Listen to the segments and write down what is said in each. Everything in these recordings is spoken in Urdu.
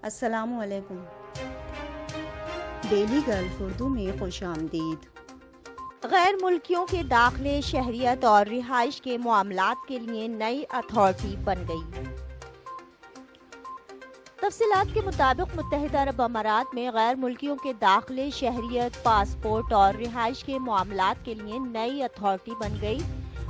السلام علیکم۔ ڈیلی گلف اردو میں خوش آمدید۔ غیر ملکیوں کے داخلے، شہریت اور رہائش کے معاملات کے لیے نئی اتھارٹی بن گئی۔ تفصیلات کے مطابق متحدہ عرب امارات میں غیر ملکیوں کے داخلے، شہریت، پاسپورٹ اور رہائش کے معاملات کے لیے نئی اتھارٹی بن گئی۔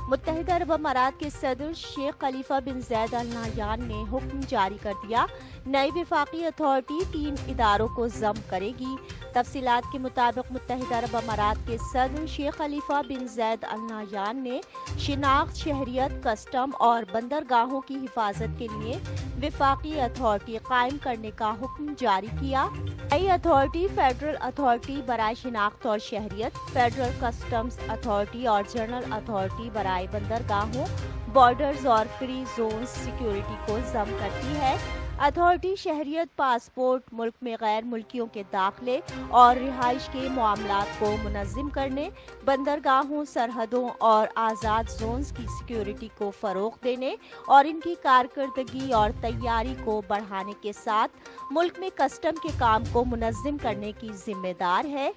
متحدہ عرب امارات کے صدر شیخ خلیفہ بن زید ال نہیان نے حکم جاری کر دیا۔ نئی وفاقی اتھارٹی 3 اداروں کو ضم کرے گی۔ تفصیلات کے مطابق متحدہ عرب امارات کے صدر شیخ خلیفہ بن زید ال نہیان نے شناخت، شہریت، کسٹم اور بندرگاہوں کی حفاظت کے لیے وفاقی اتھارٹی قائم کرنے کا حکم جاری کیا۔ نئی اتھارٹی فیڈرل اتھارٹی برائے شناخت اور شہریت، فیڈرل کسٹمز اتھارٹی اور جنرل اتھارٹی برائے بندرگاہوں، بارڈرز اور فری زونز سیکیورٹی کو ضم کرتی ہے۔ اتھارٹی شہریت، پاسپورٹ، ملک میں غیر ملکیوں کے داخلے اور رہائش کے معاملات کو منظم کرنے، بندرگاہوں، سرحدوں اور آزاد زونز کی سیکیورٹی کو فروغ دینے اور ان کی کارکردگی اور تیاری کو بڑھانے کے ساتھ ملک میں کسٹم کے کام کو منظم کرنے کی ذمہ دار ہے۔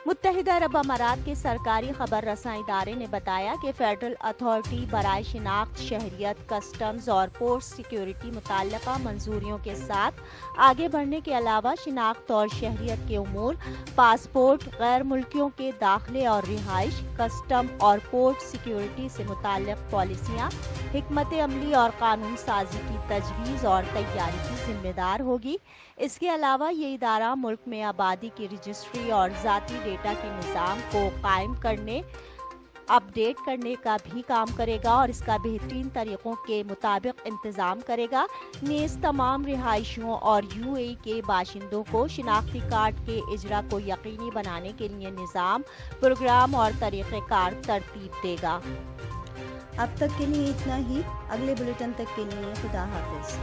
متحدہ عرب امارات کے سرکاری خبر رساں ادارے نے بتایا کہ فیڈرل اتھارٹی برائے شناخت، شہریت، کسٹمز اور پورٹ سیکیورٹی متعلقہ منظوریوں کے ساتھ آگے بڑھنے کے علاوہ شناخت اور شہریت کے امور، پاسپورٹ، غیر ملکیوں کے داخلے اور رہائش، کسٹم اور پورٹ سیکیورٹی سے متعلق پالیسیاں، حکمت عملی اور قانون سازی کی تجویز اور تیاری کی ذمہ دار ہوگی۔ اس کے علاوہ یہ ادارہ ملک میں آبادی کی رجسٹری اور ذاتی ڈیٹا کے نظام کو قائم کرنے، اپ ڈیٹ کرنے کا بھی کام کرے گا اور اس کا بہترین طریقوں کے مطابق انتظام کرے گا۔ نیز تمام رہائشیوں اور UAE کے باشندوں کو شناختی کارڈ کے اجرا کو یقینی بنانے کے لیے نظام، پروگرام اور طریقہ کار ترتیب دے گا۔ اب تک کے لیے اتنا ہی۔ اگلے بلیٹن تک کے لیے خدا حافظ۔